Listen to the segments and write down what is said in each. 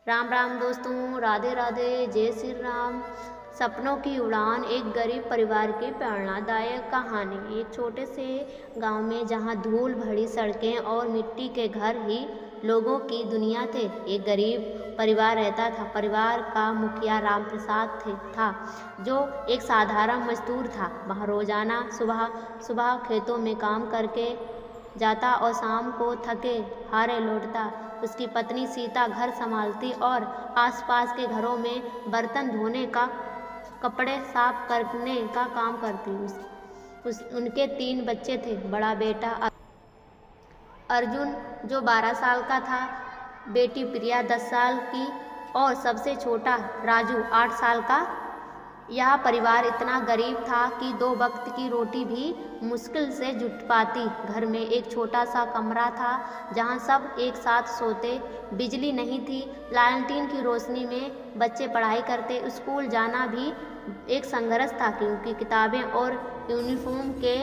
राम राम दोस्तों, राधे राधे, जय श्री राम। सपनों की उड़ान, एक गरीब परिवार की प्रेरणादायक कहानी। एक छोटे से गांव में जहां धूल भरी सड़कें और मिट्टी के घर ही लोगों की दुनिया थे, एक गरीब परिवार रहता था। परिवार का मुखिया राम प्रसाद था, जो एक साधारण मजदूर था। वह रोजाना सुबह सुबह खेतों में काम करके जाता और शाम को थके हारे लौटता। उसकी पत्नी सीता घर संभालती और आसपास के घरों में बर्तन धोने का, कपड़े साफ करने का काम करती। उनके 3 बच्चे थे। बड़ा बेटा अर्जुन जो 12 साल का था, बेटी प्रिया 10 साल की और सबसे छोटा राजू 8 साल का। यह परिवार इतना गरीब था कि 2 वक्त की रोटी भी मुश्किल से जुट पाती। घर में एक छोटा सा कमरा था जहां सब एक साथ सोते। बिजली नहीं थी, लालटेन की रोशनी में बच्चे पढ़ाई करते। स्कूल जाना भी एक संघर्ष था क्योंकि किताबें और यूनिफॉर्म के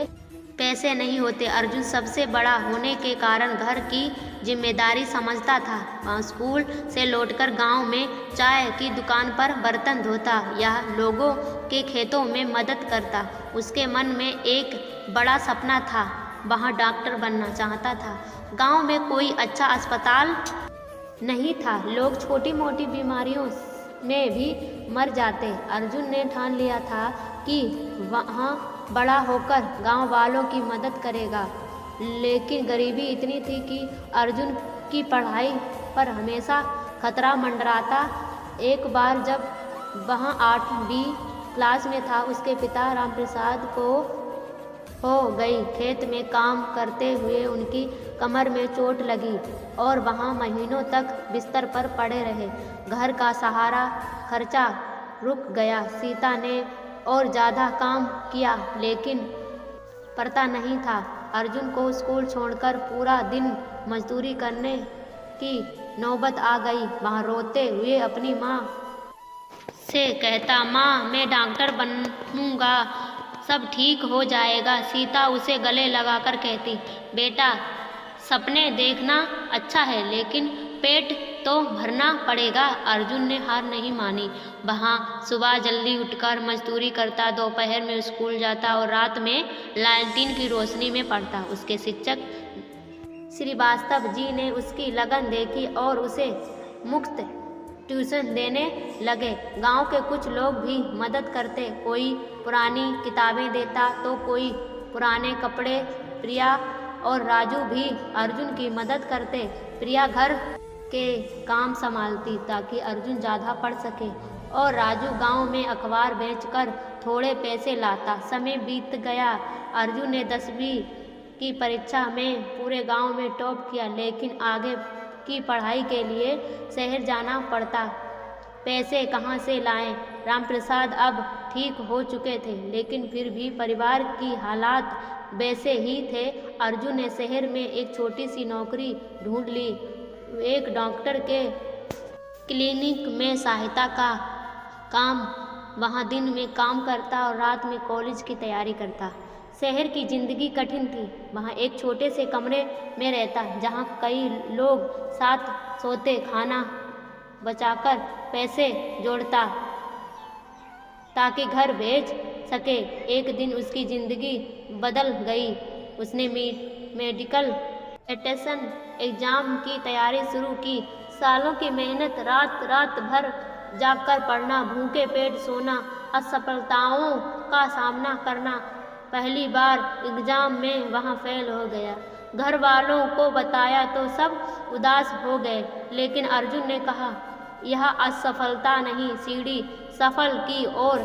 पैसे नहीं होते। अर्जुन सबसे बड़ा होने के कारण घर की जिम्मेदारी समझता था। वह स्कूल से लौटकर गांव में चाय की दुकान पर बर्तन धोता या लोगों के खेतों में मदद करता। उसके मन में एक बड़ा सपना था, वह डॉक्टर बनना चाहता था। गांव में कोई अच्छा अस्पताल नहीं था, लोग छोटी मोटी बीमारियों में भी मर जाते। अर्जुन ने ठान लिया था कि वहाँ बड़ा होकर गांव वालों की मदद करेगा, लेकिन गरीबी इतनी थी कि अर्जुन की पढ़ाई पर हमेशा खतरा मंडराता। एक बार जब वह 8वीं क्लास में था, उसके पिता रामप्रसाद को हो गई। खेत में काम करते हुए उनकी कमर में चोट लगी और वहाँ महीनों तक बिस्तर पर पड़े रहे। घर का सहारा खर्चा रुक गया। सीता ने और ज़्यादा काम किया, लेकिन पड़ता नहीं था। अर्जुन को स्कूल छोड़कर पूरा दिन मजदूरी करने की नौबत आ गई। वह रोते हुए अपनी माँ से कहता, माँ मैं डॉक्टर बनूंगा, सब ठीक हो जाएगा। सीता उसे गले लगाकर कहती, बेटा सपने देखना अच्छा है, लेकिन पेट तो भरना पड़ेगा। अर्जुन ने हार नहीं मानी। वहाँ सुबह जल्दी उठकर मजदूरी करता, दोपहर में स्कूल जाता और रात में लालटेन की रोशनी में पढ़ता। उसके शिक्षक श्रीवास्तव जी ने उसकी लगन देखी और उसे मुफ्त ट्यूशन देने लगे। गांव के कुछ लोग भी मदद करते, कोई पुरानी किताबें देता तो कोई पुराने कपड़े। प्रिया और राजू भी अर्जुन की मदद करते। प्रिया घर के काम संभालती ताकि अर्जुन ज़्यादा पढ़ सके और राजू गांव में अखबार बेचकर थोड़े पैसे लाता। समय बीत गया। अर्जुन ने 10वीं की परीक्षा में पूरे गांव में टॉप किया, लेकिन आगे की पढ़ाई के लिए शहर जाना पड़ता। पैसे कहाँ से लाएं? रामप्रसाद अब ठीक हो चुके थे, लेकिन फिर भी परिवार की हालात वैसे ही थे। अर्जुन ने शहर में एक छोटी सी नौकरी ढूंढ ली, एक डॉक्टर के क्लिनिक में सहायता का काम। वहाँ दिन में काम करता और रात में कॉलेज की तैयारी करता। शहर की जिंदगी कठिन थी। वहाँ एक छोटे से कमरे में रहता जहाँ कई लोग साथ सोते, खाना बचाकर पैसे जोड़ता ताकि घर भेज सके। एक दिन उसकी जिंदगी बदल गई। उसने मेडिकल अटेस्टेशन एग्जाम की तैयारी शुरू की। सालों की मेहनत, रात भर जागकर पढ़ना, भूखे पेट सोना, असफलताओं का सामना करना। पहली बार एग्जाम में वहाँ फेल हो गया। घर वालों को बताया तो सब उदास हो गए, लेकिन अर्जुन ने कहा, यह असफलता नहीं, सीढ़ी सफल की ओर।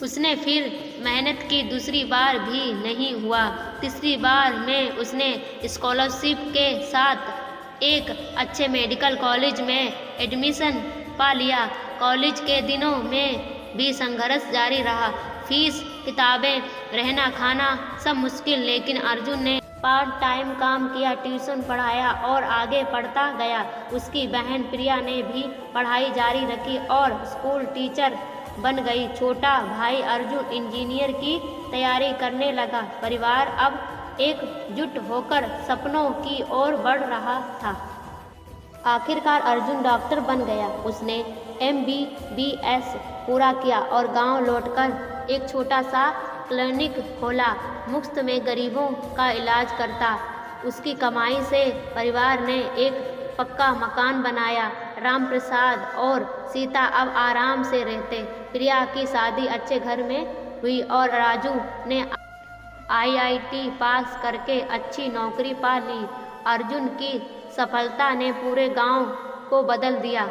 उसने फिर मेहनत की। दूसरी बार भी नहीं हुआ। तीसरी बार में उसने स्कॉलरशिप के साथ एक अच्छे मेडिकल कॉलेज में एडमिशन पा लिया। कॉलेज के दिनों में भी संघर्ष जारी रहा। फीस, किताबें, रहना खाना सब मुश्किल, लेकिन अर्जुन ने पार्ट टाइम काम किया, ट्यूशन पढ़ाया और आगे पढ़ता गया। उसकी बहन प्रिया ने भी पढ़ाई जारी रखी और स्कूल टीचर बन गई। छोटा भाई अर्जुन इंजीनियर की तैयारी करने लगा। परिवार अब एकजुट होकर सपनों की ओर बढ़ रहा था। आखिरकार अर्जुन डॉक्टर बन गया। उसने MBBS पूरा किया और गांव लौटकर एक छोटा सा क्लिनिक खोला, मुफ्त में गरीबों का इलाज करता। उसकी कमाई से परिवार ने एक पक्का मकान बनाया। राम प्रसाद और सीता अब आराम से रहते। प्रिया की शादी अच्छे घर में हुई और राजू ने IIT पास करके अच्छी नौकरी पा ली। अर्जुन की सफलता ने पूरे गांव को बदल दिया।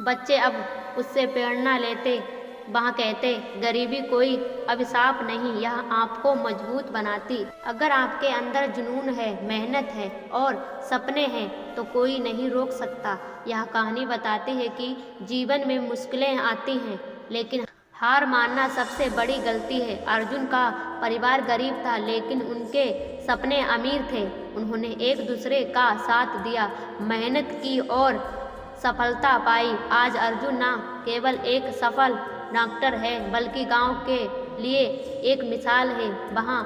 बच्चे अब उससे प्रेरणा लेते। वह कहते, गरीबी कोई अभिशाप नहीं, यह आपको मजबूत बनाती। अगर आपके अंदर जुनून है, मेहनत है और सपने हैं तो कोई नहीं रोक सकता। यह कहानी बताती है कि जीवन में मुश्किलें आती हैं, लेकिन हार मानना सबसे बड़ी गलती है। अर्जुन का परिवार गरीब था, लेकिन उनके सपने अमीर थे। उन्होंने एक दूसरे का साथ दिया, मेहनत की और सफलता पाई। आज अर्जुन न केवल एक सफल डॉक्टर है, बल्कि गांव के लिए एक मिसाल है। वहाँ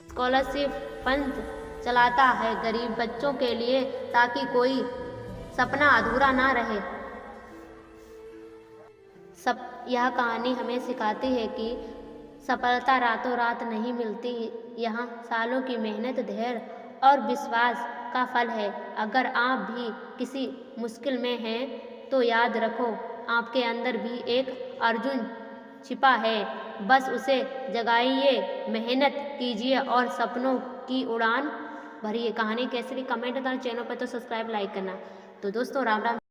स्कॉलरशिप फंड चलाता है गरीब बच्चों के लिए, ताकि कोई सपना अधूरा ना रहे। यह कहानी हमें सिखाती है कि सफलता रातों रात नहीं मिलती, यहाँ सालों की मेहनत, धैर्य और विश्वास का फल है। अगर आप भी किसी मुश्किल में हैं तो याद रखो, आपके अंदर भी एक अर्जुन छिपा है। बस उसे जगाइए, मेहनत कीजिए और सपनों की उड़ान भरिए। कहानी कैसी लगी कमेंट करना, चैनल पर तो सब्सक्राइब लाइक करना। तो दोस्तों राम राम।